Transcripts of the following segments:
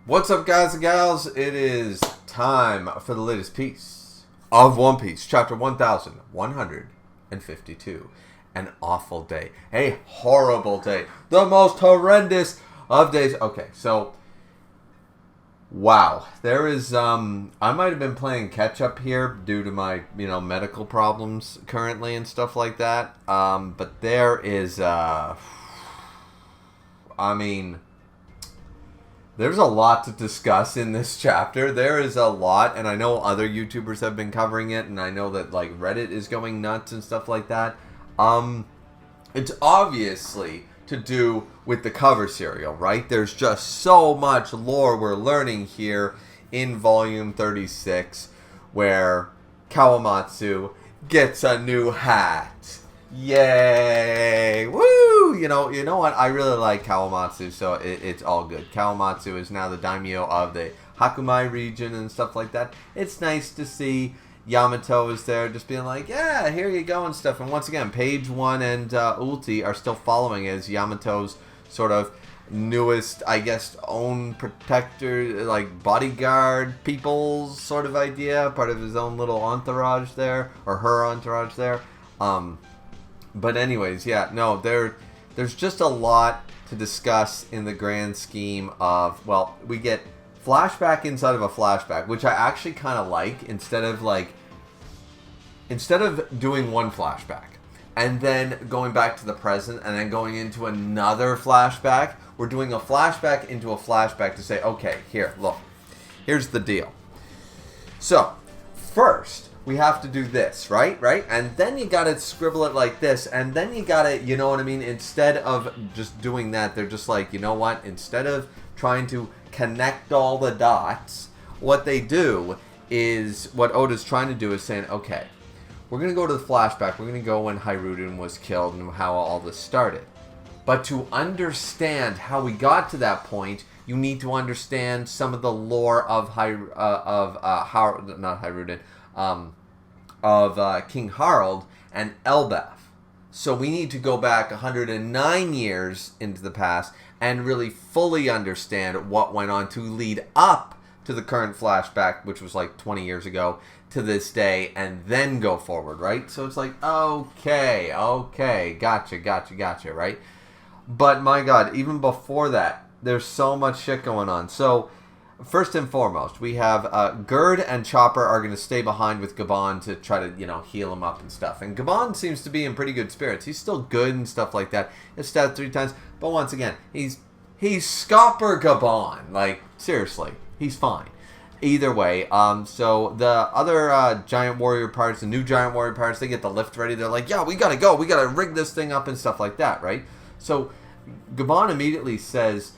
What's up, guys and gals? It is time for the latest piece of One Piece, chapter 1152. An awful day. A horrible day. The most horrendous of days. Okay, so, wow. There is, I might have been playing catch-up here due to my, medical problems currently and stuff like that. But there is, there's a lot to discuss in this chapter. There is a lot, and I know other YouTubers have been covering it, and I know that like Reddit is going nuts and stuff like that. It's obviously to do with the cover serial, right? There's just so much lore we're learning here in Volume 36, where Kawamatsu gets a new hat. Yay! Woo! You know what? I really like Kawamatsu, so it's all good. Kawamatsu is now the daimyo of the Hakumai region and stuff like that. It's nice to see Yamato is there just being like, yeah, here you go and stuff. And once again, Page 1 and Ulti are still following as Yamato's sort of newest, I guess, own protector, like bodyguard people's sort of idea. Part of his own little entourage there, or her entourage there. But anyways, yeah, no, there's just a lot to discuss in the grand scheme of, well, we get flashback inside of a flashback, which I actually kind of like, instead of doing one flashback and then going back to the present and then going into another flashback, we're doing a flashback into a flashback to say, okay, here, look, here's the deal. So, first, we have to do this, right? And then you gotta scribble it like this, and then you gotta, you know what I mean? Instead of just doing that, they're just like, you know what? Instead of trying to connect all the dots, what they do is, what Oda's trying to do is saying, okay, we're gonna go to the flashback, we're gonna go when Hiruden was killed and how all this started. But to understand how we got to that point, you need to understand some of the lore of King Harald and Elbaf. So we need to go back 109 years into the past and really fully understand what went on to lead up to the current flashback, which was like 20 years ago, to this day, and then go forward, right? So it's like, okay, gotcha, right? But my God, even before that, there's so much shit going on. So, first and foremost, we have Gerd and Chopper are going to stay behind with Gabon to try to, heal him up and stuff. And Gabon seems to be in pretty good spirits. He's still good and stuff like that. He's stabbed 3 times. But once again, he's Scopper Gabon. Like, seriously, he's fine. Either way, so the other giant warrior pirates, the new giant warrior pirates, they get the lift ready. They're like, yeah, we got to go. We got to rig this thing up and stuff like that, right? So Gabon immediately says,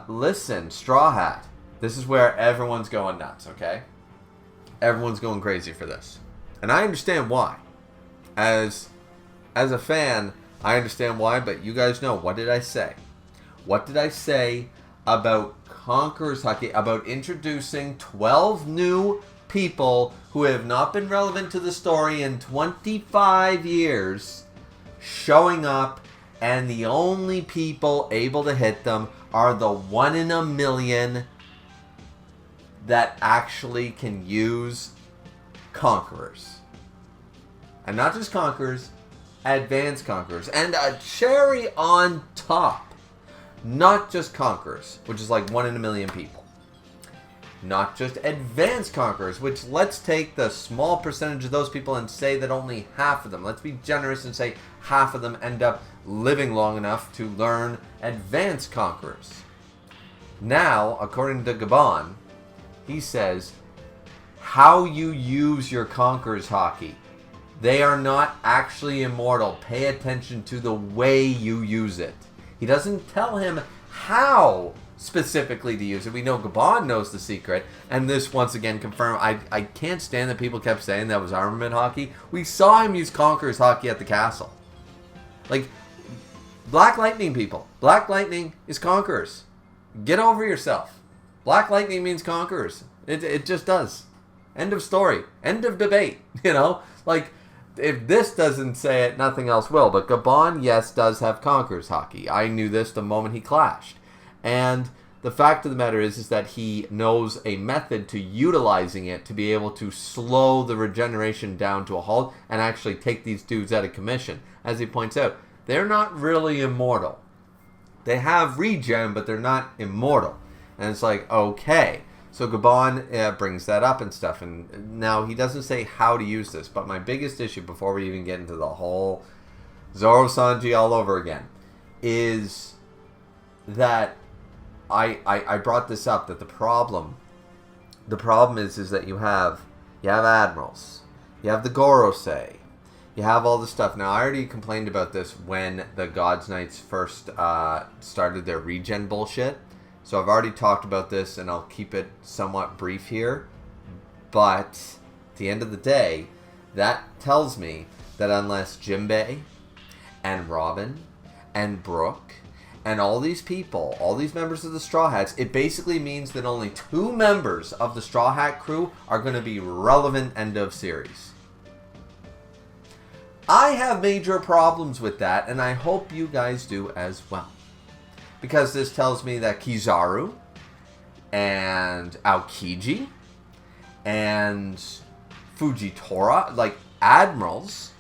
listen, Straw Hat, this is where everyone's going nuts, okay? Everyone's going crazy for this. And I understand why. As a fan, I understand why, but you guys know, what did I say? What did I say about Conqueror's Haki, about introducing 12 new people who have not been relevant to the story in 25 years, showing up, and the only people able to hit them are the 1 in a million that actually can use Conquerors. And not just Conquerors, advanced Conquerors. And a cherry on top, not just Conquerors, which is like 1 in a million people. Not just advanced Conquerors, which let's take the small percentage of those people and say that only half of them, let's be generous and say half of them end up living long enough to learn advanced Conquerors. Now, according to Gabon, he says, how you use your Conqueror's Haki. They are not actually immortal. Pay attention to the way you use it. He doesn't tell him how specifically to use it. We know Gabon knows the secret, and this once again confirmed. I can't stand that people kept saying that was armament Haki. We saw him use Conqueror's Haki at the castle. Like, Black Lightning, people. Black Lightning is Conquerors. Get over yourself. Black Lightning means Conquerors. It just does. End of story. End of debate. Like, if this doesn't say it, nothing else will. But Gabon, yes, does have Conqueror's Haki. I knew this the moment he clashed. And the fact of the matter is that he knows a method to utilizing it to be able to slow the regeneration down to a halt and actually take these dudes out of commission. As he points out, they're not really immortal. They have regen, but they're not immortal. And it's like, okay. So Gabon brings that up and stuff. And now he doesn't say how to use this. But my biggest issue, before we even get into the whole Zoro Sanji all over again, is that I brought this up, that the problem is that you have admirals, you have the Gorosei, you have all this stuff. Now, I already complained about this when the Gods Knights first started their regen bullshit. So I've already talked about this, and I'll keep it somewhat brief here. But at the end of the day, that tells me that unless Jinbei and Robin and Brook and all these people, all these members of the Straw Hats, it basically means that only 2 members of the Straw Hat crew are going to be relevant end of series. I have major problems with that, and I hope you guys do as well. Because this tells me that Kizaru and Aokiji and Fujitora, like admirals,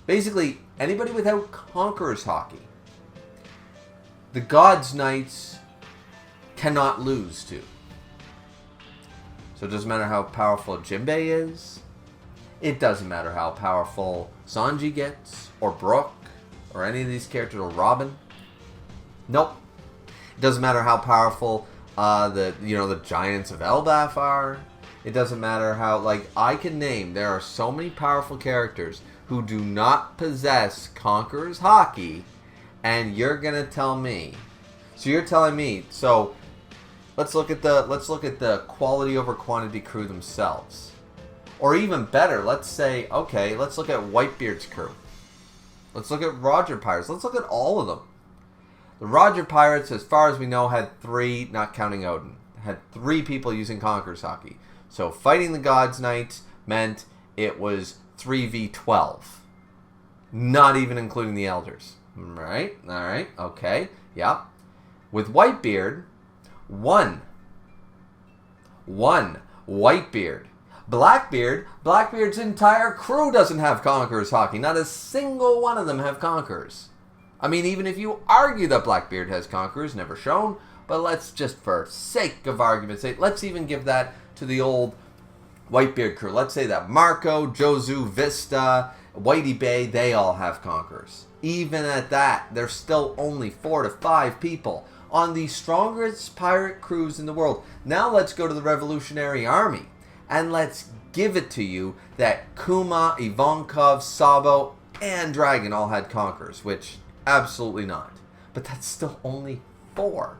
basically anybody without Conqueror's Haki, the Gods Knights cannot lose to. So it doesn't matter how powerful Jinbei is. It doesn't matter how powerful Sanji gets, or Brook, or any of these characters, or Robin. Nope. It doesn't matter how powerful the giants of Elbaf are. It doesn't matter how, like, I can name, there are so many powerful characters who do not possess Conqueror's Haki, and you're gonna tell me. So you're telling me, so let's look at the quality over quantity crew themselves. Or even better, let's say, okay, let's look at Whitebeard's crew. Let's look at Roger Pirates. Let's look at all of them. The Roger Pirates, as far as we know, had 3, not counting Odin, had 3 people using Conqueror's Haki. So fighting the Gods Knights meant it was 3v12. Not even including the Elders. Right? Alright, okay, yeah. With Whitebeard, 1 Whitebeard. Blackbeard's entire crew doesn't have Conqueror's Haki. Not a single one of them have Conquerors. I mean, even if you argue that Blackbeard has Conquerors, never shown, but let's just, for sake of argument's sake, let's even give that to the old Whitebeard crew. Let's say that Marco, Jozu, Vista, Whitey Bay, they all have Conquerors. Even at that, there's still only 4 to 5 people on the strongest pirate crews in the world. Now let's go to the Revolutionary Army. And let's give it to you that Kuma, Ivankov, Sabo, and Dragon all had Conquerors, which absolutely not. But that's still only 4.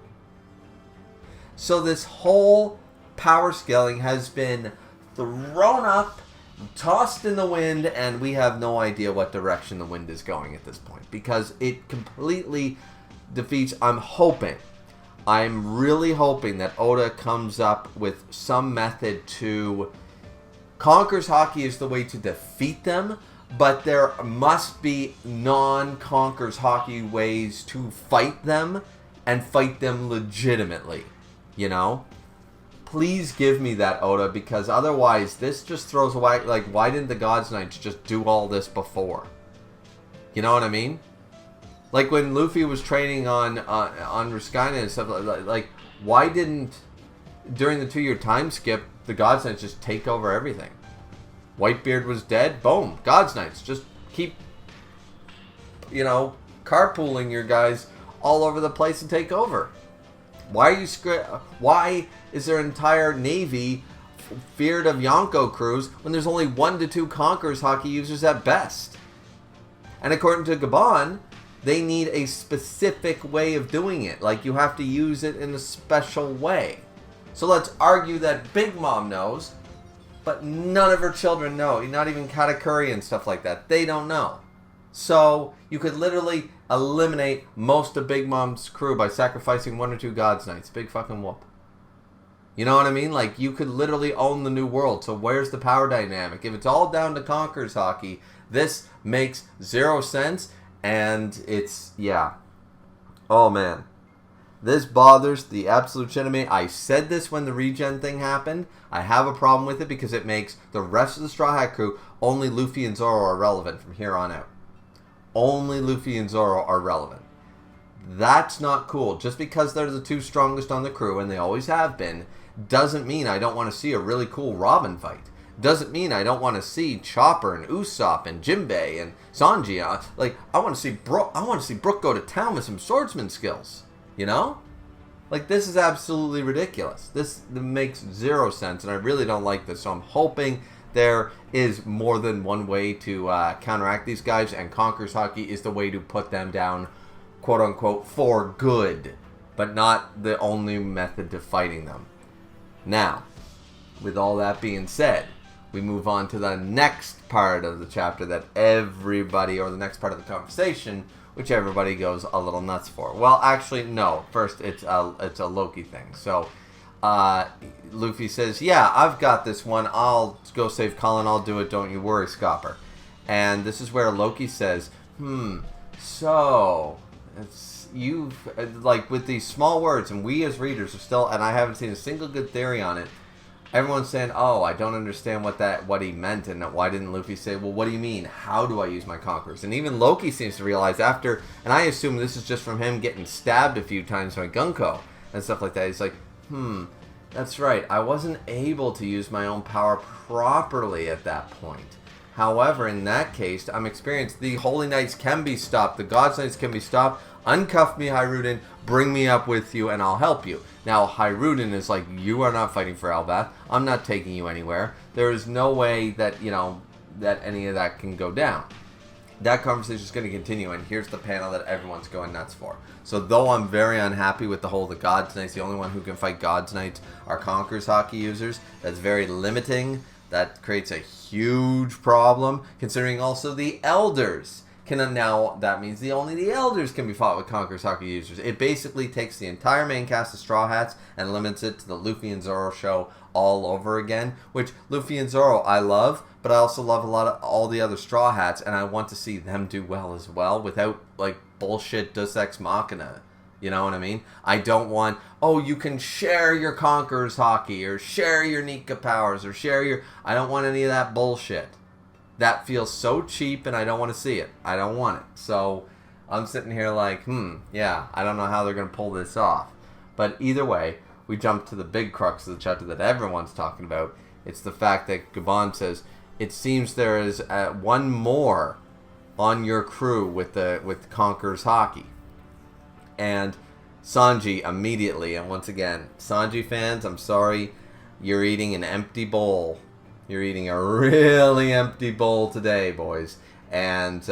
So this whole power scaling has been thrown up, tossed in the wind, and we have no idea what direction the wind is going at this point. Because it completely defeats, I'm really hoping that Oda comes up with some method to... Conqueror's Haki is the way to defeat them, but there must be non-Conqueror's Haki ways to fight them, and fight them legitimately, you know? Please give me that, Oda, because otherwise this just throws away, like, why didn't the Gods Knights just do all this before? You know what I mean? Like when Luffy was training on Ruskaina and stuff, like why didn't, during the 2-year time skip, the Gods Knights just take over everything? Whitebeard was dead, boom, Gods Knights, just keep, carpooling your guys all over the place and take over. Why is their entire navy feared of Yonko crews when there's only 1 to 2 Conqueror's Haki users at best? And according to Gabon, they need a specific way of doing it. Like, you have to use it in a special way. So let's argue that Big Mom knows, but none of her children know. Not even Katakuri and stuff like that. They don't know. So you could literally eliminate most of Big Mom's crew by sacrificing 1 or 2 Gods Knights. Big fucking whoop. You know what I mean? Like, you could literally own the new world. So where's the power dynamic? If it's all down to Conqueror's Haki, this makes 0 sense. And it's, yeah. Oh, man. This bothers the absolute shit of me. I said this when the regen thing happened. I have a problem with it because it makes the rest of the Straw Hat crew, only Luffy and Zoro are relevant from here on out. Only Luffy and Zoro are relevant. That's not cool. Just because they're the two strongest on the crew, and they always have been, doesn't mean I don't want to see a really cool Robin fight. Doesn't mean I don't want to see Chopper and Usopp and Jinbei and Sanji. I want to see Brook. I want to see Brook go to town with some swordsman skills. You know, this is absolutely ridiculous. This makes zero sense, and I really don't like this. So I'm hoping there is more than one way to counteract these guys, and Conqueror's Haki is the way to put them down, quote unquote, for good, but not the only method to fighting them. Now, with all that being said, we move on to the next part of the chapter that everybody, or the next part of the conversation, which everybody goes a little nuts for. Well, actually, no. First, it's a Loki thing. So, Luffy says, yeah, I've got this one. I'll go save Colin. I'll do it. Don't you worry, Scopper. And this is where Loki says, so, with these small words, and we as readers are still, and I haven't seen a single good theory on it, everyone's saying, oh, I don't understand what he meant, and why didn't Luffy say, well, what do you mean? How do I use my conquerors? And even Loki seems to realize after, and I assume this is just from him getting stabbed a few times by Gunko and stuff like that. He's like, that's right. I wasn't able to use my own power properly at that point. However, in that case, I'm experienced. The Holy Knights can be stopped. The God's Knights can be stopped. Uncuff me, Hiruden. Bring me up with you, and I'll help you. Now, Hiruden is like, you are not fighting for Elbaf. I'm not taking you anywhere. There is no way that, that any of that can go down. That conversation is going to continue, and here's the panel that everyone's going nuts for. So, though I'm very unhappy with the God's Knights, the only one who can fight God's Knights are Conqueror's Haki users. That's very limiting. That creates a huge problem, considering also the Elders now, that means only the Elders can be fought with Conqueror's Haki users. It basically takes the entire main cast of Straw Hats and limits it to the Luffy and Zoro show all over again, which Luffy and Zoro I love, but I also love a lot of all the other Straw Hats, and I want to see them do well as well without, bullshit Deus Ex Machina. You know what I mean? I don't want, you can share your Conqueror's Haki, or share your Nika powers, or I don't want any of that bullshit. That feels so cheap, and I don't want to see it. I don't want it. So I'm sitting here like, yeah, I don't know how they're going to pull this off. But either way, we jump to the big crux of the chapter that everyone's talking about. It's the fact that Gabon says, it seems there is one more on your crew with Conqueror's Haki. And Sanji immediately, and once again, Sanji fans, I'm sorry, you're eating an empty bowl. You're eating a really empty bowl today, boys. And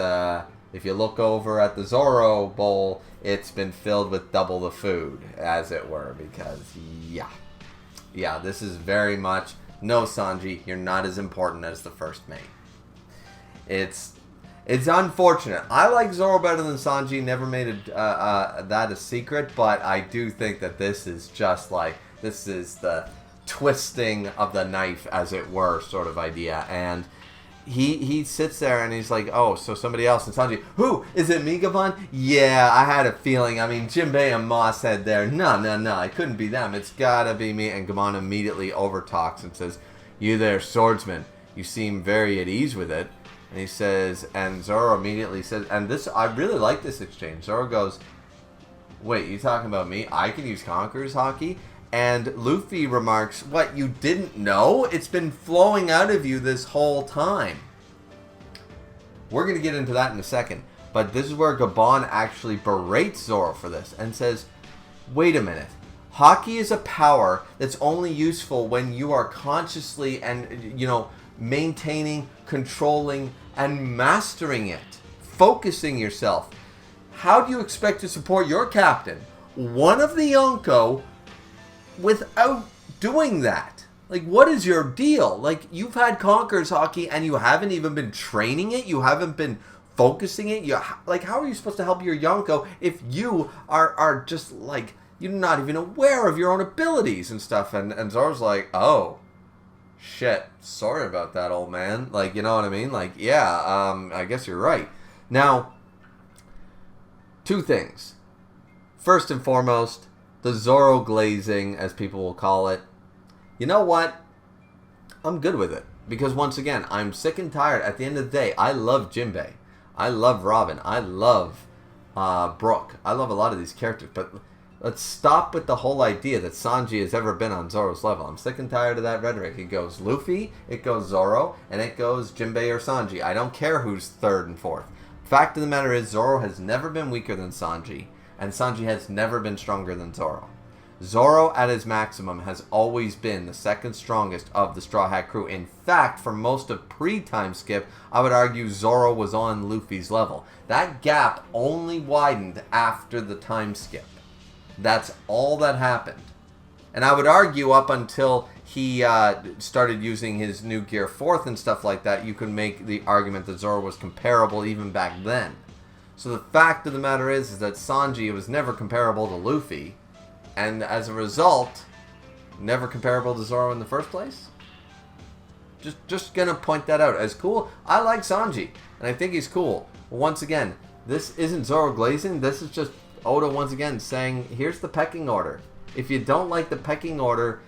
if you look over at the Zoro bowl, it's been filled with double the food, as it were. Because, yeah, this is very much, no, Sanji, you're not as important as the first mate. It's unfortunate. I like Zoro better than Sanji. Never made that a secret. But I do think that this is just this is the twisting of the knife, as it were, sort of idea. And he sits there and he's like, oh, so somebody else. And Sanji, who? Is it me, Gabon? Yeah, I had a feeling. I mean, Jinbei and Ma said there, no, it couldn't be them. It's gotta be me. And Gabon immediately overtalks and says, you there, swordsman, you seem very at ease with it. And he says, and Zoro immediately says, and this, I really like this exchange. Zoro goes, wait, you talking about me? I can use Conqueror's Haki? And Luffy remarks, what, you didn't know? It's been flowing out of you this whole time. We're going to get into that in a second. But this is where Gabon actually berates Zoro for this and says, wait a minute. Haki is a power that's only useful when you are consciously and, maintaining, controlling, and mastering it. Focusing yourself. How do you expect to support your captain, one of the Yonko, without doing that? What is your deal? You've had Conqueror's Haki and you haven't even been training it. You haven't been focusing it. How are you supposed to help your Yonko if you are just you're not even aware of your own abilities and stuff? And Zoro's like, oh, shit, sorry about that, old man. You know what I mean? I guess you're right. Now, two things. First and foremost, the Zoro glazing, as people will call it, you know what? I'm good with it. Because once again, I'm sick and tired. At the end of the day, I love Jinbei. I love Robin. I love Brooke. I love a lot of these characters. But let's stop with the whole idea that Sanji has ever been on Zoro's level. I'm sick and tired of that rhetoric. It goes Luffy, it goes Zoro, and it goes Jinbei or Sanji. I don't care who's third and fourth. Fact of the matter is, Zoro has never been weaker than Sanji, and Sanji has never been stronger than Zoro. Zoro, at his maximum, has always been the second strongest of the Straw Hat crew. In fact, for most of pre-time skip, I would argue Zoro was on Luffy's level. That gap only widened after the time skip. That's all that happened. And I would argue up until he started using his new Gear 4th and stuff like that, you could make the argument that Zoro was comparable even back then. So the fact of the matter is that Sanji was never comparable to Luffy. And as a result, never comparable to Zoro in the first place? Just gonna point that out as cool. I like Sanji, and I think he's cool. Once again, this isn't Zoro glazing. This is just Oda once again saying, here's the pecking order. If you don't like the pecking order,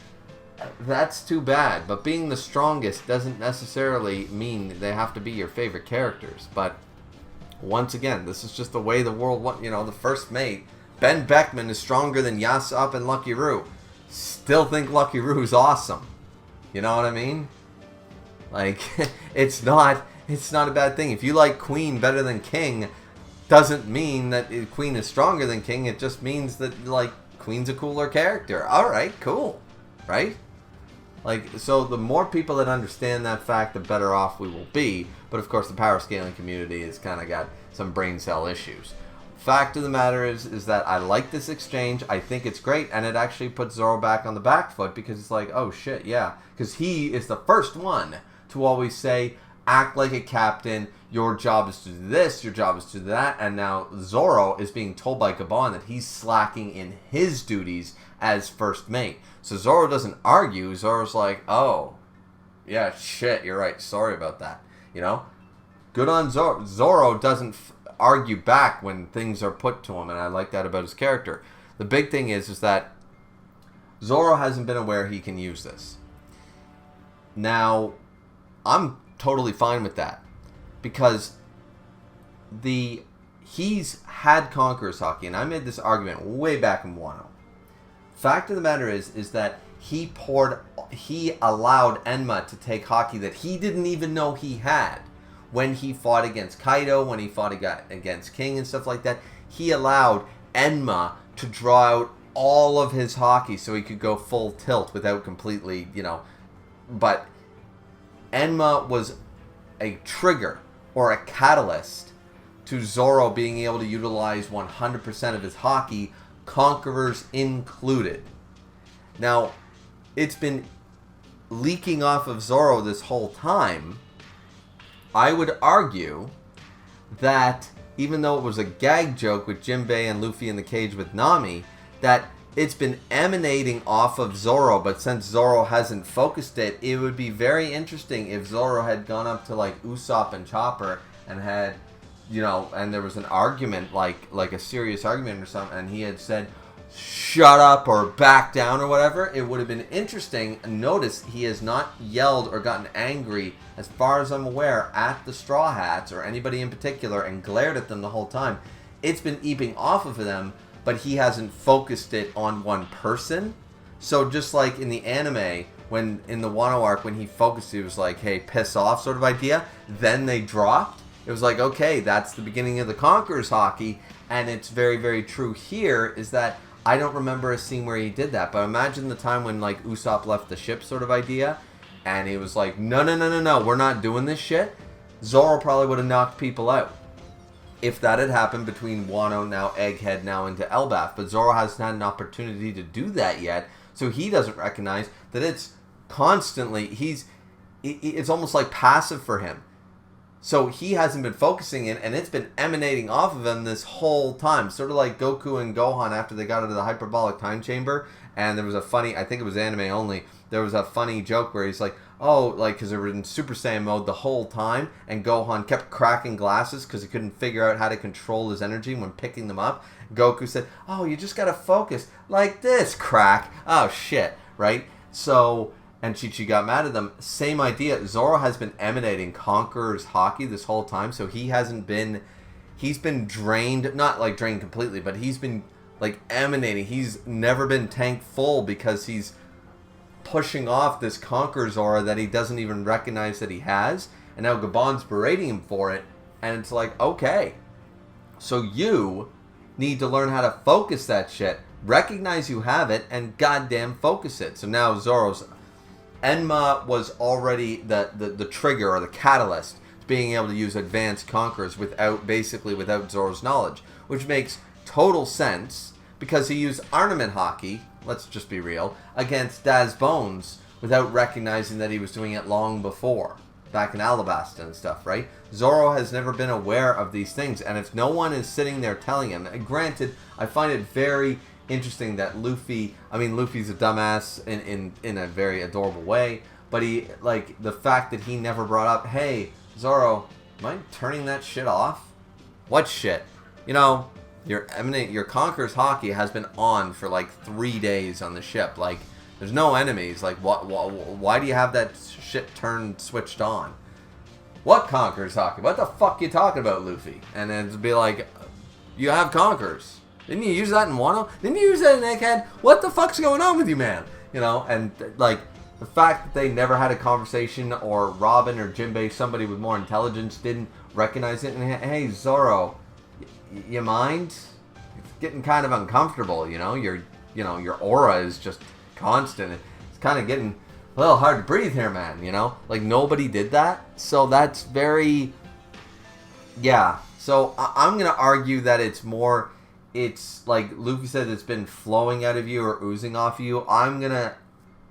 that's too bad. But being the strongest doesn't necessarily mean they have to be your favorite characters. But once again, this is just the way the world wants. You know, the first mate. Ben Beckman is stronger than Yasopp and Lucky Roo. Still think Lucky Roo's awesome. You know what I mean? Like, it's not a bad thing. If you like Queen better than King, doesn't mean that Queen is stronger than King. It just means that, like, Queen's a cooler character. Alright, cool. Right? Like, so the more people that understand that fact, the better off we will be. But of course, the power scaling community has kind of got some brain cell issues. Fact of the matter is that I like this exchange. I think it's great, and it actually puts Zoro back on the back foot because it's like, oh shit, yeah. Because he is the first one to always say, act like a captain, your job is to do this, your job is to do that, and now Zoro is being told by Gabon that he's slacking in his duties as first mate. So Zoro doesn't argue. Zoro's like, oh, yeah, shit, you're right, sorry about that. You know? Good on Zoro. Zoro doesn't argue back when things are put to him, and I like that about his character. The big thing is that Zoro hasn't been aware he can use this. Now, I'm totally fine with that because he's had Conqueror's Haki, and I made this argument way back in Wano. Fact of the matter is that he allowed Enma to take Haki that he didn't even know he had. When he fought against Kaido, when he fought against King and stuff like that, he allowed Enma to draw out all of his Haki so he could go full tilt without completely, you know. But Enma was a trigger or a catalyst to Zoro being able to utilize 100% of his Haki, Conquerors included. Now, it's been leaking off of Zoro this whole time. I would argue that even though it was a gag joke with Jinbei and Luffy in the cage with Nami, that it's been emanating off of Zoro, but since Zoro hasn't focused it, it would be very interesting if Zoro had gone up to like Usopp and Chopper and had, you know, and there was an argument, like a serious argument or something, and he had said, shut up or back down or whatever. It would have been interesting. Notice he has not yelled or gotten angry, as far as I'm aware, at the Straw Hats or anybody in particular and glared at them the whole time. It's been eeping off of them, but he hasn't focused it on one person. So just like in the anime, when in the Wano arc, when he focused, it was like, hey, piss off sort of idea. Then they dropped. It was like, okay, that's the beginning of the Conqueror's Haki. And it's very, very true here is that I don't remember a scene where he did that, but imagine the time when like Usopp left the ship sort of idea, and he was like, no, we're not doing this shit. Zoro probably would have knocked people out if that had happened between Wano, now Egghead, now into Elbaf. But Zoro hasn't had an opportunity to do that yet, so he doesn't recognize that it's constantly, it's almost like passive for him. So he hasn't been focusing in, and it's been emanating off of him this whole time. Sort of like Goku and Gohan after they got into the hyperbolic time chamber. And there was a funny, I think it was anime only, there was a funny joke where he's like, oh, like, because they were in Super Saiyan mode the whole time, and Gohan kept cracking glasses because he couldn't figure out how to control his energy when picking them up. Goku said, oh, you just gotta focus like this, crack. Oh, shit, right? So, and Chi-Chi got mad at them. Same idea. Zoro has been emanating Conqueror's Haki this whole time, so he's been drained, not like drained completely, but he's been like emanating. He's never been tank full because he's pushing off this Conqueror's aura that he doesn't even recognize that he has, and now Gabon's berating him for it, and it's like, okay, so you need to learn how to focus that shit, recognize you have it, and goddamn focus it. So now Zoro's Enma was already the trigger or the catalyst to being able to use advanced Conquerors without Zoro's knowledge, which makes total sense because he used Armament Haki, let's just be real, against Daz Bones without recognizing that he was doing it long before, back in Alabasta and stuff, right? Zoro has never been aware of these things, and if no one is sitting there telling him, and granted, I find it very interesting that Luffy's a dumbass in a very adorable way, but he, like, the fact that he never brought up, hey, Zoro, am I turning that shit off? What shit? You know, your Conqueror's Haki has been on for like 3 days on the ship. Like, there's no enemies. Like, why do you have that shit switched on? What Conqueror's Haki? What the fuck you talking about, Luffy? And then it'd be like, you have Conquerors. Didn't you use that in Wano? Didn't you use that in Egghead? What the fuck's going on with you, man? You know, and like the fact that they never had a conversation, or Robin or Jinbei, somebody with more intelligence, didn't recognize it. And hey, Zoro, you mind? It's getting kind of uncomfortable. You know, your aura is just constant. It's kind of getting a little hard to breathe here, man. You know, like nobody did that. So that's very, yeah. So I'm gonna argue that it's like Luffy said, it's been flowing out of you or oozing off you. I'm going to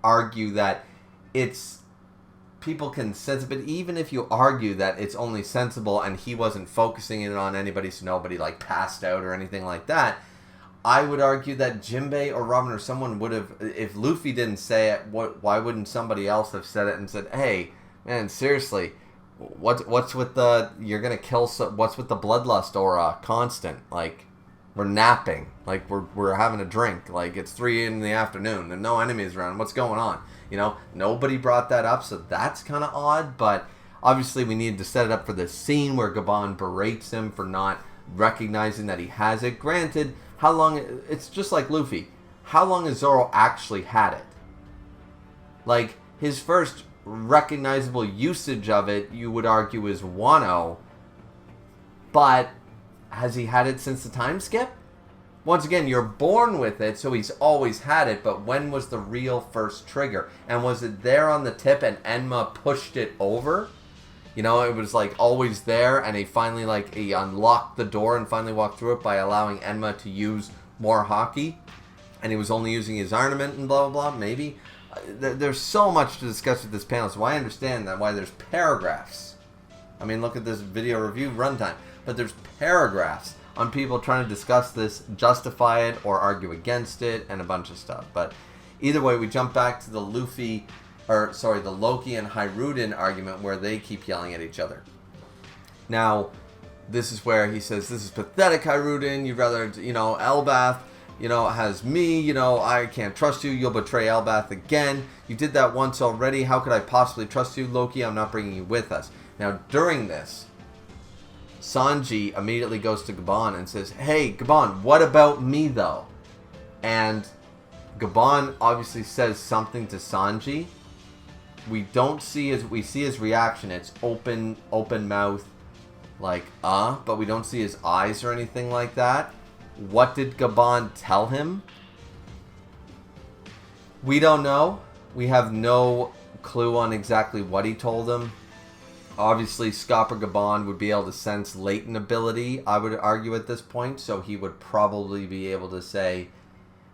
argue that people can sense it, but even if you argue that it's only sensible and he wasn't focusing it on anybody, so nobody like passed out or anything like that, I would argue that Jinbei or Robin or someone would have, if Luffy didn't say it, why wouldn't somebody else have said it and said, hey, man, seriously, what's with the, you're going to kill, what's with the bloodlust aura constant, like, we're napping, like we're having a drink, like it's 3 in the afternoon, there's no enemies around, what's going on? You know, nobody brought that up, so that's kind of odd, but obviously we needed to set it up for this scene where Gabon berates him for not recognizing that he has it. Granted, how long, it's just like Luffy, how long has Zoro actually had it? Like, his first recognizable usage of it, you would argue, is Wano, but has he had it since the time skip? Once again, you're born with it, so he's always had it, but when was the real first trigger? And was it there on the tip and Enma pushed it over? You know, it was like always there, and he unlocked the door and finally walked through it by allowing Enma to use more Haki, and he was only using his ornament and blah blah blah, maybe? There's so much to discuss with this panel, so I understand that why there's paragraphs. I mean, look at this video review runtime. But there's paragraphs on people trying to discuss this, justify it, or argue against it, and a bunch of stuff. But either way, we jump back to the Loki and Hiruden argument where they keep yelling at each other. Now, this is where he says, this is pathetic, Hiruden. You'd rather, Elbath, has me, I can't trust you. You'll betray Elbath again. You did that once already. How could I possibly trust you, Loki? I'm not bringing you with us. Now, during this, Sanji immediately goes to Gabon and says, hey, Gabon, what about me, though? And Gabon obviously says something to Sanji. We see his reaction. It's open mouth, like, but we don't see his eyes or anything like that. What did Gabon tell him? We don't know. We have no clue on exactly what he told him. Obviously, Scopper Gabon would be able to sense latent ability, I would argue, at this point. So he would probably be able to say,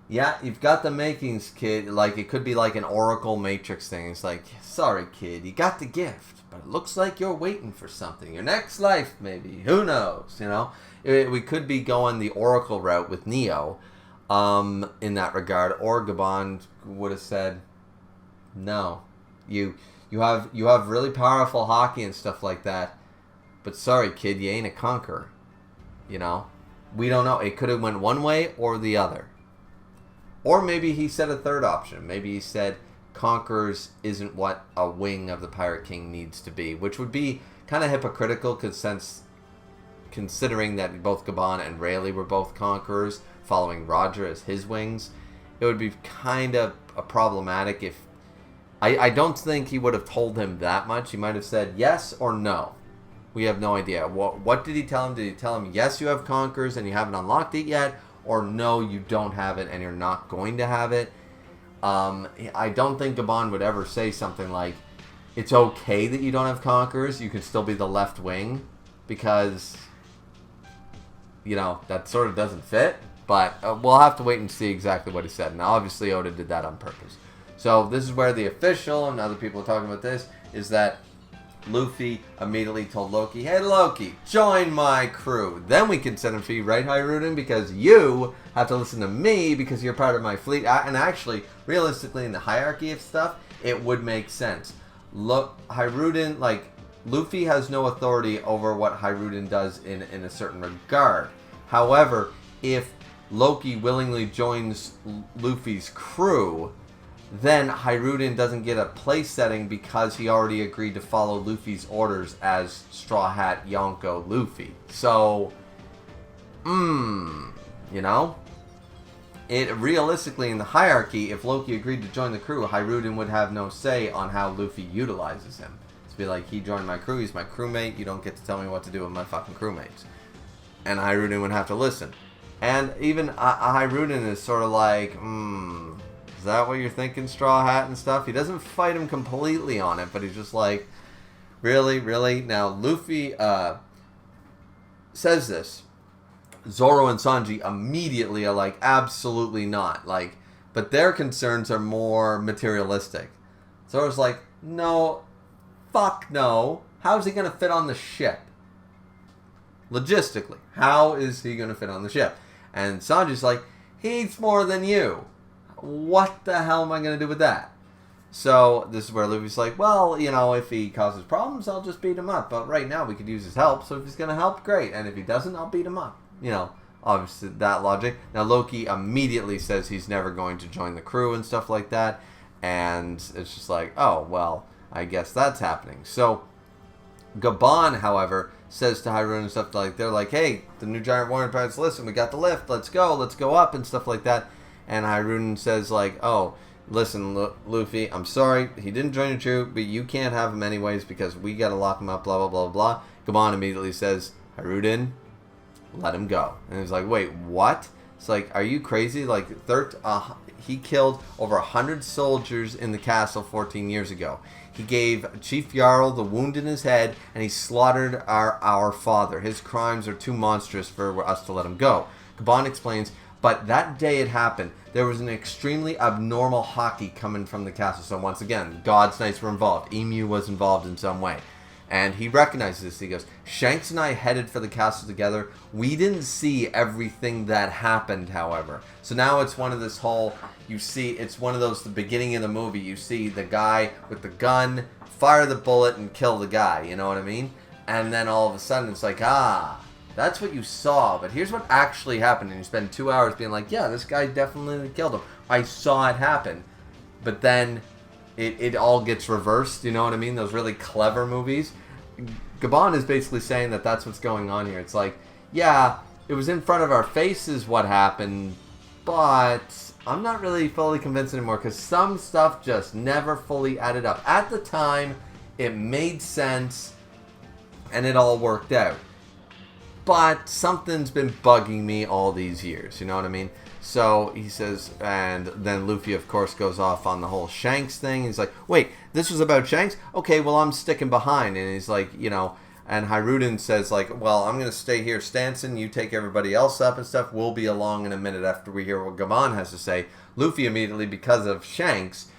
yeah, you've got the makings, kid. Like, it could be like an Oracle Matrix thing. It's like, sorry, kid, you got the gift, but it looks like you're waiting for something. Your next life, maybe. Who knows, We could be going the Oracle route with Neo in that regard. Or Gabon would have said, no, You have really powerful hockey and stuff like that. But sorry, kid, you ain't a conqueror. You know? We don't know. It could have went one way or the other. Or maybe he said a third option. Maybe he said conquerors isn't what a wing of the Pirate King needs to be, which would be kind of hypocritical considering that both Gabon and Rayleigh were both conquerors, following Roger as his wings. It would be kind of problematic if... I don't think he would have told him that much. He might have said yes or no. We have no idea. What did he tell him? Did he tell him, yes, you have conquerors and you haven't unlocked it yet? Or no, you don't have it and you're not going to have it? I don't think Gabon would ever say something like, it's okay that you don't have conquerors, you can still be the left wing, because, you know, that sort of doesn't fit. But we'll have to wait and see exactly what he said. Now, obviously, Oda did that on purpose. So this is where the official, and other people are talking about this, is that Luffy immediately told Loki, hey Loki, join my crew. Then we can send him for you, right, Hiruden? Because you have to listen to me because you're part of my fleet. And actually, realistically, in the hierarchy of stuff, it would make sense. Look, Hiruden, like, Luffy has no authority over what Hiruden does in a certain regard. However, if Loki willingly joins Luffy's crew, then Hiruden doesn't get a place setting because he already agreed to follow Luffy's orders as Straw Hat Yonko Luffy. So, you know? It realistically, in the hierarchy, if Loki agreed to join the crew, Hiruden would have no say on how Luffy utilizes him. To be like, he joined my crew, he's my crewmate, you don't get to tell me what to do with my fucking crewmates. And Hiruden would have to listen. And even Hiruden is sort of like, is that what you're thinking, Straw Hat and stuff? He doesn't fight him completely on it, but he's just like, really, really? Now, Luffy says this. Zoro and Sanji immediately are like, absolutely not. Like, but their concerns are more materialistic. Zoro's like, no, fuck no. How's he going to fit on the ship? Logistically, how is he going to fit on the ship? And Sanji's like, he eats more than you. What the hell am I going to do with that? So this is where Luffy's like, well, you know, if he causes problems, I'll just beat him up. But right now we could use his help, so if he's going to help, great. And if he doesn't, I'll beat him up. You know, obviously that logic. Now Loki immediately says he's never going to join the crew and stuff like that. And it's just like, oh, well, I guess that's happening. So Gabon, however, says to Hiruden and stuff like, they're like, hey, the new giant warrior pirates, listen, we got the lift, let's go up and stuff like that. And Hiruden says like, oh, listen, Luffy, I'm sorry, he didn't join your crew, but you can't have him anyways because we gotta lock him up, blah, blah, blah, blah. Gabon immediately says, Hiruden, let him go. And he's like, wait, what? It's like, are you crazy? Like, he killed over 100 soldiers in the castle 14 years ago. He gave Chief Jarl the wound in his head, and he slaughtered our father. His crimes are too monstrous for us to let him go. Gabon explains, but that day it happened, there was an extremely abnormal hockey coming from the castle. So once again, God's Knights were involved. Emu was involved in some way. And he recognizes this. He goes, Shanks and I headed for the castle together. We didn't see everything that happened, however. So now it's one of this whole, you see, it's one of those, the beginning of the movie, you see the guy with the gun, fire the bullet and kill the guy, you know what I mean? And then all of a sudden it's like, that's what you saw, but here's what actually happened. And you spend 2 hours being like, yeah, this guy definitely killed him. I saw it happen. But then it all gets reversed, you know what I mean? Those really clever movies. Gabon is basically saying that that's what's going on here. It's like, yeah, it was in front of our faces what happened, but I'm not really fully convinced anymore because some stuff just never fully added up. At the time, it made sense and it all worked out. But something's been bugging me all these years, you know what I mean? So he says, and then Luffy, of course, goes off on the whole Shanks thing. He's like, wait, this was about Shanks? Okay, well, I'm sticking behind. And he's like, you know, and Hiruden says, like, well, I'm going to stay here, Stanson. You take everybody else up and stuff. We'll be along in a minute after we hear what Gabon has to say. Luffy immediately, because of Shanks,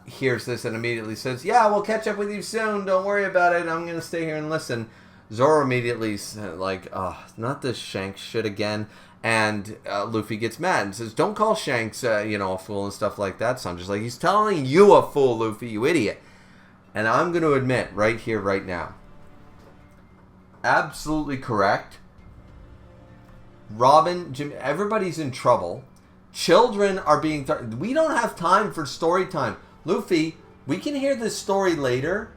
hears this and immediately says, yeah, we'll catch up with you soon. Don't worry about it. I'm going to stay here and listen. Zoro immediately like, not this Shanks shit again. And Luffy gets mad and says, don't call Shanks, a fool and stuff like that. So I'm just like, he's telling you a fool, Luffy, you idiot. And I'm going to admit right here, right now, absolutely correct. Robin, Jim, everybody's in trouble. Children are being threatened. We don't have time for story time. Luffy, we can hear this story later.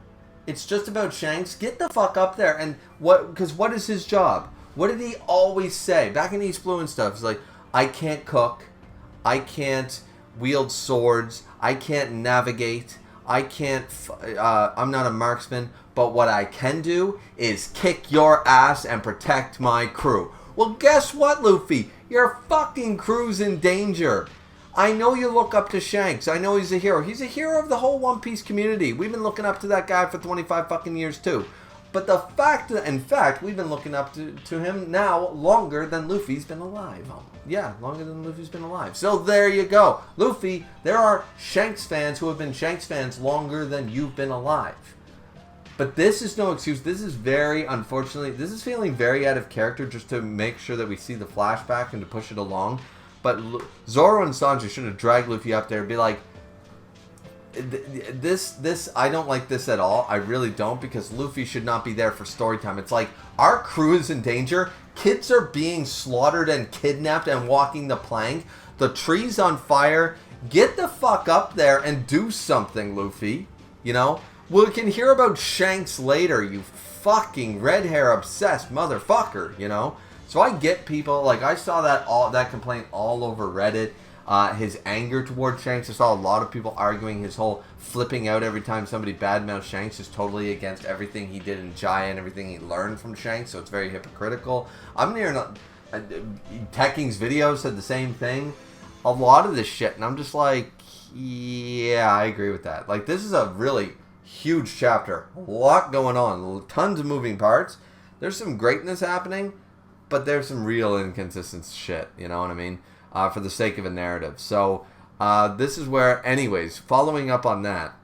It's just about Shanks. Get the fuck up there. And because what is his job? What did he always say? Back in East Blue and stuff, he's like, I can't cook. I can't wield swords. I can't navigate. I can't, I'm not a marksman. But what I can do is kick your ass and protect my crew. Well, guess what, Luffy? Your fucking crew's in danger. I know you look up to Shanks. I know he's a hero. He's a hero of the whole One Piece community. We've been looking up to that guy for 25 fucking years, too. But the fact that, in fact, we've been looking up to him now longer than Luffy's been alive. Yeah, longer than Luffy's been alive. So there you go. Luffy, there are Shanks fans who have been Shanks fans longer than you've been alive. But this is no excuse. This is very, unfortunately, this is feeling very out of character just to make sure that we see the flashback and to push it along. But Zoro and Sanji should have dragged Luffy up there and be like, this, I don't like this at all. I really don't, because Luffy should not be there for story time. It's like, our crew is in danger. Kids are being slaughtered and kidnapped and walking the plank. The tree's on fire. Get the fuck up there and do something, Luffy. You know? We can hear about Shanks later, you fucking red hair obsessed motherfucker, you know? So I get people, like, I saw that complaint all over Reddit. His anger towards Shanks. I saw a lot of people arguing his whole flipping out every time somebody badmouths Shanks is totally against everything he did in Jaya and everything he learned from Shanks, so it's very hypocritical. I'm hearing Tekking's video said the same thing. A lot of this shit, and I'm just like, yeah, I agree with that. Like, this is a really huge chapter. A lot going on. Tons of moving parts. There's some greatness happening, but there's some real inconsistent shit, you know what I mean? For the sake of a narrative. So, this is where, anyways, following up on that,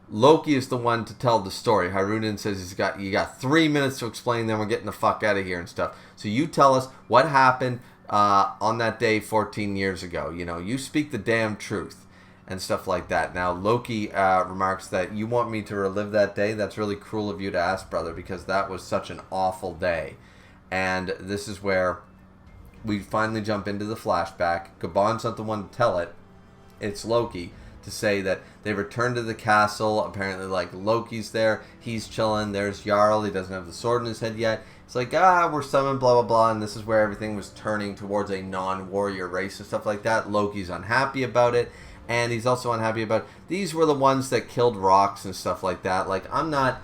Loki is the one to tell the story. Harunin says you got 3 minutes to explain, then we're getting the fuck out of here and stuff. So you tell us what happened on that day 14 years ago. You know, you speak the damn truth and stuff like that. Now, Loki remarks that you want me to relive that day? That's really cruel of you to ask, brother, because that was such an awful day. And this is where we finally jump into the flashback. Gabon's not the one to tell it. It's Loki to say that they returned to the castle. Apparently, like, Loki's there. He's chilling. There's Jarl. He doesn't have the sword in his head yet. It's like, we're summoned, blah, blah, blah. And this is where everything was turning towards a non-warrior race and stuff like that. Loki's unhappy about it. And he's also unhappy about, these were the ones that killed rocks and stuff like that. Like, I'm not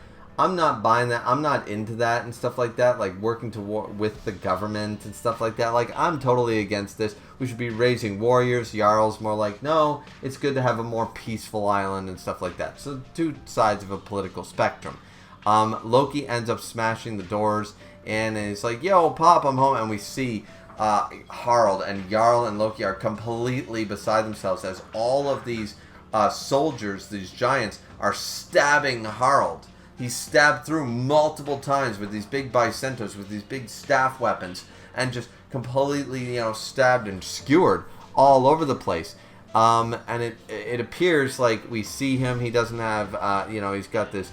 buying that. I'm not into that and stuff like that. Like, working to war with the government and stuff like that. Like, I'm totally against this. We should be raising warriors. Jarl's more like, no, it's good to have a more peaceful island and stuff like that. So, two sides of a political spectrum. Loki ends up smashing the doors, and he's like, yo, Pop, I'm home. And we see Harald and Jarl and Loki are completely beside themselves as all of these soldiers, these giants, are stabbing Harald. He's stabbed through multiple times with these big bicentos, with these big staff weapons, and just completely, stabbed and skewered all over the place. And it appears like we see him. He doesn't have, he's got this,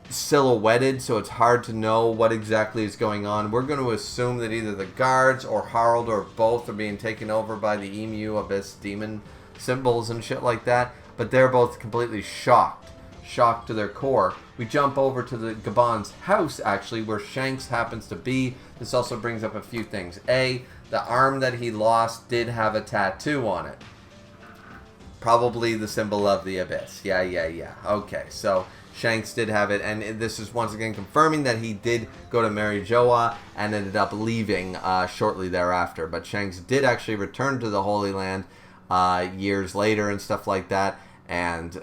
silhouetted, so it's hard to know what exactly is going on. We're going to assume that either the guards or Harald or both are being taken over by the Emu, Abyss, Demon symbols and shit like that. But they're both completely shocked to their core. We jump over to the Gabon's house, actually, where Shanks happens to be. This also brings up a few things. A, the arm that he lost did have a tattoo on it. Probably the symbol of the Abyss. Yeah. Okay, so Shanks did have it, and this is once again confirming that he did go to marry Joa and ended up leaving shortly thereafter. But Shanks did actually return to the Holy Land years later and stuff like that, and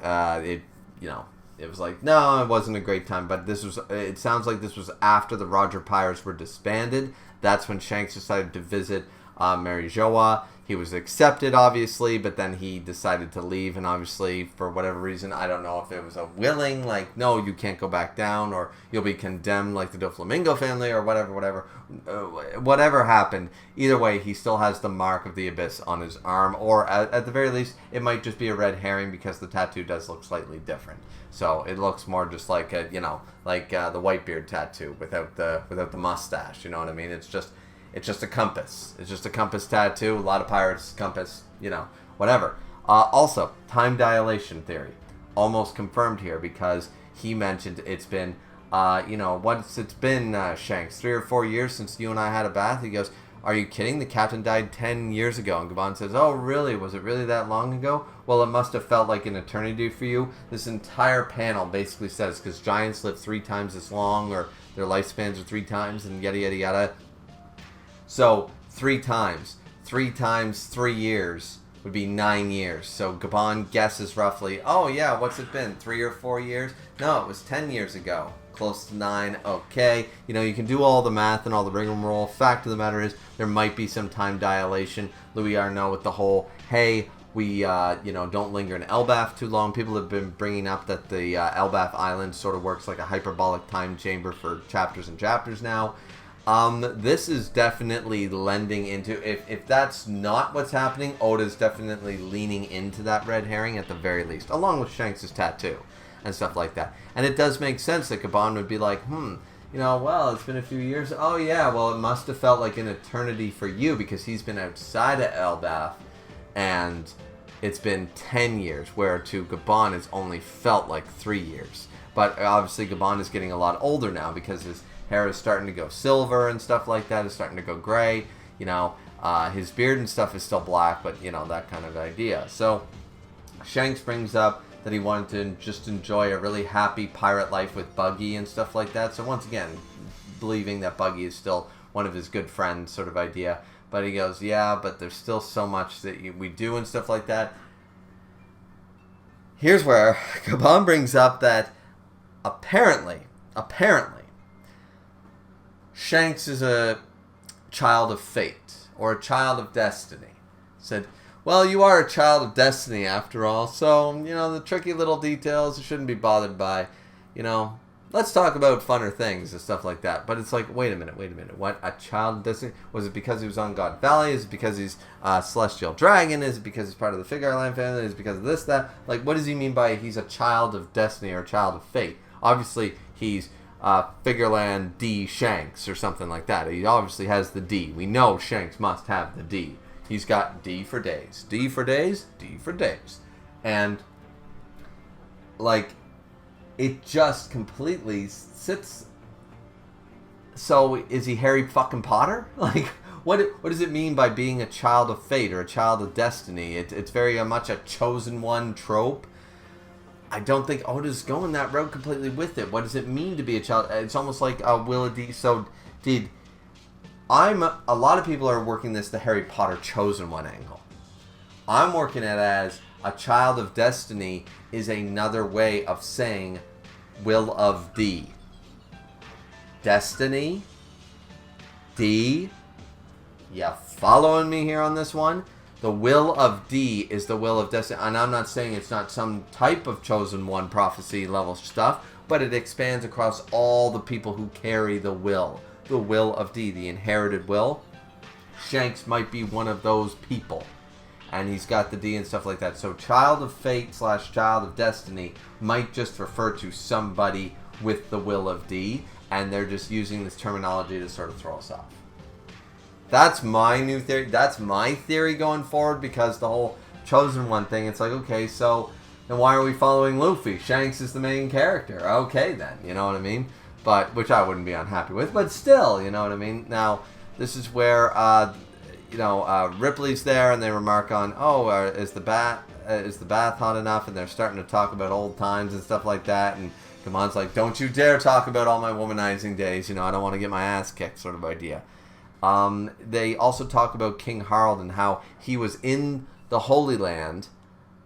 it was like, no, it wasn't a great time. But it sounds like this was after the Roger Pirates were disbanded. That's when Shanks decided to visit Mary Joa. He was accepted, obviously, but then he decided to leave, and obviously, for whatever reason, I don't know if it was a willing, like, no, you can't go back down, or you'll be condemned like the Doflamingo family, or whatever happened. Either way, he still has the mark of the abyss on his arm, or at the very least, it might just be a red herring because the tattoo does look slightly different. So it looks more just like the Whitebeard tattoo without the mustache. You know what I mean? It's just a compass. It's just a compass tattoo. A lot of pirates compass. Whatever. Also, time dilation theory, almost confirmed here because he mentioned it's been it's been, Shanks, 3 or 4 years since you and I had a bath. He goes, are you kidding? The captain died 10 years ago. And Gabon says, oh, really? Was it really that long ago? Well, it must have felt like an eternity for you. This entire panel basically says, because giants live 3 times as long, or their lifespans are 3 times, and yada, yada, yada. So, 3 times. 3 times 3 years would be 9 years. So, Gabon guesses roughly, oh, yeah, what's it been? 3 or 4 years? No, it was 10 years ago. Close to 9. Okay. You can do all the math and all the rigmarole. Fact of the matter is, there might be some time dilation. Louis Arnaud with the whole, hey, we, don't linger in Elbaf too long. People have been bringing up that the Elbaf Island sort of works like a hyperbolic time chamber for chapters and chapters now. This is definitely lending into, if that's not what's happening, Oda's definitely leaning into that red herring at the very least, along with Shanks' tattoo and stuff like that. And it does make sense that Gabon would be like, well, it's been a few years. Oh, yeah, well, it must have felt like an eternity for you because he's been outside of Elbaf, and it's been 10 years, where to Gabon it's only felt like 3 years. But obviously Gabon is getting a lot older now because his hair is starting to go silver and stuff like that. It's starting to go gray. His beard and stuff is still black, but, that kind of idea. So Shanks brings up that he wanted to just enjoy a really happy pirate life with Buggy and stuff like that. So once again, believing that Buggy is still one of his good friends sort of idea. But he goes, yeah, but there's still so much that we do and stuff like that. Here's where Gabon brings up that apparently, Shanks is a child of fate, or a child of destiny. Said, well, you are a child of destiny after all, so, the tricky little details you shouldn't be bothered by. Let's talk about funner things and stuff like that. But it's like, wait a minute. What? A child of destiny? Was it because he was on God Valley? Is it because he's a celestial dragon? Is it because he's part of the Figure Line family? Is it because of this, that? Like, what does he mean by he's a child of destiny or a child of fate? Obviously, he's Figureland D Shanks or something like that. He obviously has the D. We know Shanks must have the D. He's got D for days. D for days, D for days. And, it just completely sits... So, is he Harry fucking Potter? What does it mean by being a child of fate or a child of destiny? It's very much a chosen one trope. I don't think Oda's going that road completely with it. What does it mean to be a child? It's almost like a Will of D. So, a lot of people are working the Harry Potter chosen one angle. I'm working it as a child of destiny is another way of saying Will of D. Destiny, D. You following me here on this one? The Will of D is the Will of Destiny. And I'm not saying it's not some type of chosen one prophecy level stuff, but it expands across all the people who carry the will. The Will of D, the inherited will. Shanks might be one of those people. And he's got the D and stuff like that. So child of fate / child of destiny might just refer to somebody with the Will of D. And they're just using this terminology to sort of throw us off. That's my new theory. That's my theory going forward, because the whole chosen one thing, it's like, okay, so then why are we following Luffy? Shanks is the main character. Okay, then. You know what I mean? But, which I wouldn't be unhappy with, but still, you know what I mean? Now, this is where, Ripley's there, and they remark on, is the bath hot enough? And they're starting to talk about old times and stuff like that, and Gamon's like, don't you dare talk about all my womanizing days, I don't want to get my ass kicked sort of idea. They also talk about King Harald and how he was in the Holy Land,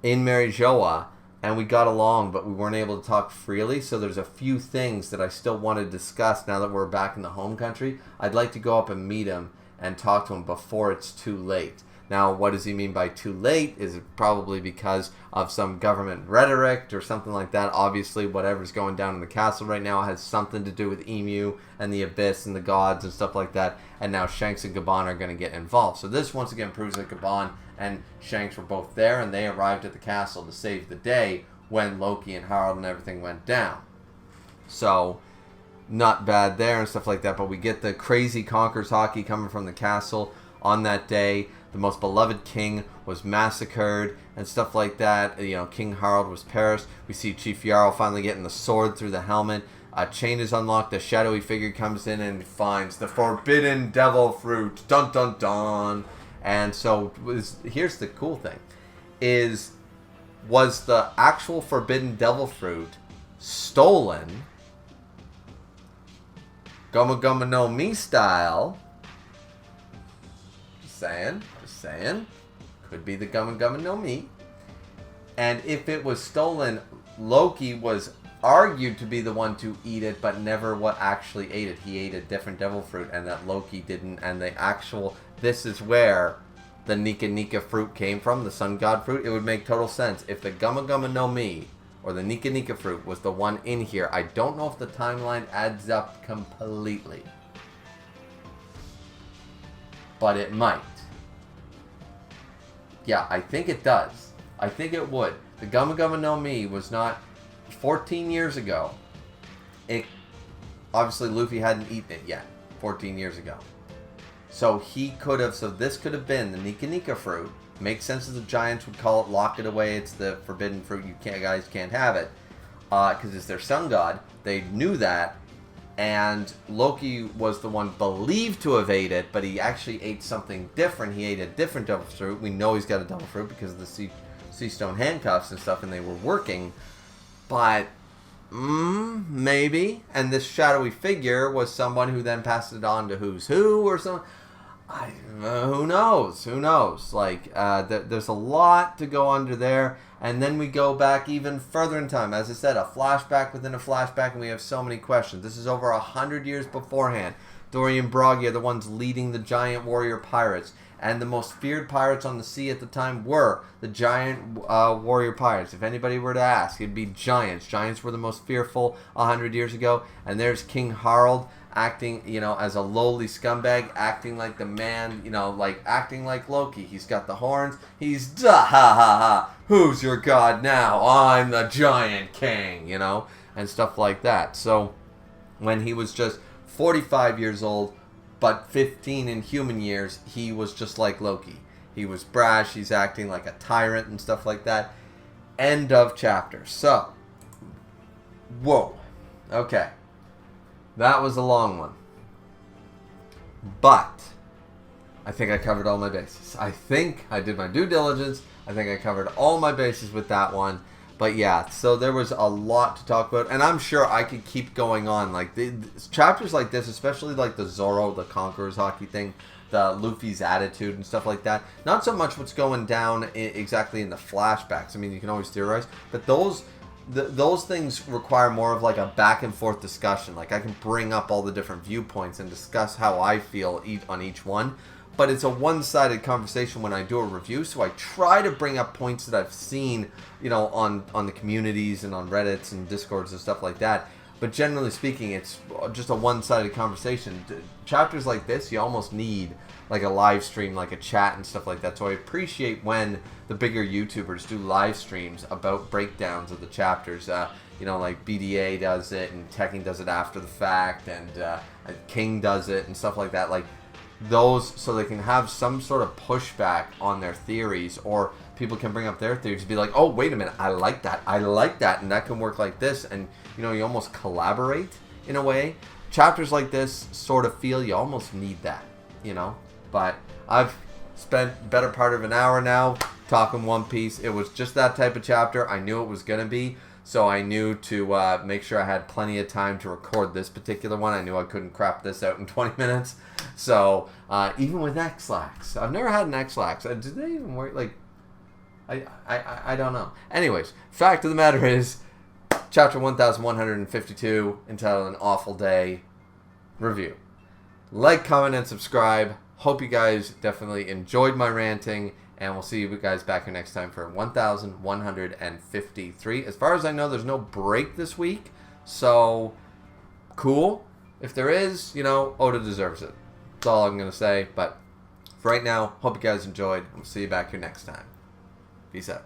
in Mary Joa, and we got along, but we weren't able to talk freely, so there's a few things that I still want to discuss now that we're back in the home country. I'd like to go up and meet him and talk to him before it's too late. Now, what does he mean by too late? Is it probably because of some government rhetoric or something like that? Obviously, whatever's going down in the castle right now has something to do with Emu and the Abyss and the gods and stuff like that. And now Shanks and Gabon are going to get involved. So this once again proves that Gabon and Shanks were both there, and they arrived at the castle to save the day when Loki and Harold and everything went down. So, not bad there and stuff like that. But we get the crazy Conquerors hockey coming from the castle on that day. The most beloved king was massacred and stuff like that. You know, King Harold was perished. We see Chief Jarl finally getting the sword through the helmet. A chain is unlocked. A shadowy figure comes in and finds the forbidden devil fruit. Dun dun dun. And so here's the cool thing: was the actual forbidden devil fruit stolen, Gumma Gumma no Mi style? Just saying. Could be the Gumma Gumma no Mi. And if it was stolen, Loki was argued to be the one to eat it, but never what actually ate it. He ate a different devil fruit, and that Loki didn't. And the actual, this is where the Nika Nika fruit came from, the sun god fruit. It would make total sense if the Gumma Gumma no Mi or the Nika Nika fruit was the one in here. I don't know if the timeline adds up completely, but it might. Yeah, I think it does. I think it would. The Gumma Gumma no Mi was not 14 years ago. Obviously Luffy hadn't eaten it yet 14 years ago. So this could have been the Nika Nika fruit. Makes sense that the giants would call it, lock it away. It's the forbidden fruit. Guys can't have it. Because it's their sun god. They knew that. And Loki was the one believed to have ate it, but he actually ate something different. He ate a different devil fruit. We know he's got a devil fruit because of the sea stone handcuffs and stuff, and they were working. But maybe. And this shadowy figure was someone who then passed it on to Who's Who or something. Who knows? Like, there's a lot to go under there. And then we go back even further in time. As I said, a flashback within a flashback, and we have so many questions. This is over 100 years beforehand. Dory and Bragi are the ones leading the giant warrior pirates. And the most feared pirates on the sea at the time were the giant warrior pirates. If anybody were to ask, it'd be giants. Giants were the most fearful 100 years ago. And there's King Harold acting, as a lowly scumbag, acting like the man, like acting like Loki. He's got the horns. He's ha ha ha. Who's your god now? I'm the Giant King, and stuff like that. So when he was just 45 years old, but 15 in human years, he was just like Loki. He was brash. He's acting like a tyrant and stuff like that. End of chapter. So, whoa. Okay. That was a long one. But I think I covered all my bases. I think I did my due diligence. I think I covered all my bases with that one. But yeah, so there was a lot to talk about. And I'm sure I could keep going on. Like, chapters like this, especially like the Zoro, the Conquerors hockey thing, the Luffy's attitude and stuff like that. Not so much what's going down exactly in the flashbacks. I mean, you can always theorize. But those things require more of like a back and forth discussion. Like, I can bring up all the different viewpoints and discuss how I feel on each one. But it's a one-sided conversation when I do a review, so I try to bring up points that I've seen, on the communities and on Reddits and Discords and stuff like that. But generally speaking, it's just a one-sided conversation. Chapters like this, you almost need like a live stream, like a chat and stuff like that. So I appreciate when the bigger YouTubers do live streams about breakdowns of the chapters. Like BDA does it, and Tekking does it after the fact, and King does it, and stuff like that. Like, those, so they can have some sort of pushback on their theories, or people can bring up their theories and be like, oh, wait a minute, I like that, and that can work like this, and you almost collaborate in a way. Chapters like this sort of feel you almost need that, but I've spent better part of an hour now talking One Piece. It was just that type of chapter. I knew it was going to be, so I knew to make sure I had plenty of time to record this particular one. I knew I couldn't crap this out in 20 minutes. So, even with X-Lax, I've never had an X-Lax. Do they even work? Like, I don't know. Anyways, fact of the matter is, chapter 1152, entitled An Awful Day review. Like, comment, and subscribe. Hope you guys definitely enjoyed my ranting, and we'll see you guys back here next time for 1153. As far as I know, there's no break this week, so cool. If there is, Oda deserves it. That's all I'm going to say, but for right now, hope you guys enjoyed. We'll see you back here next time. Peace out.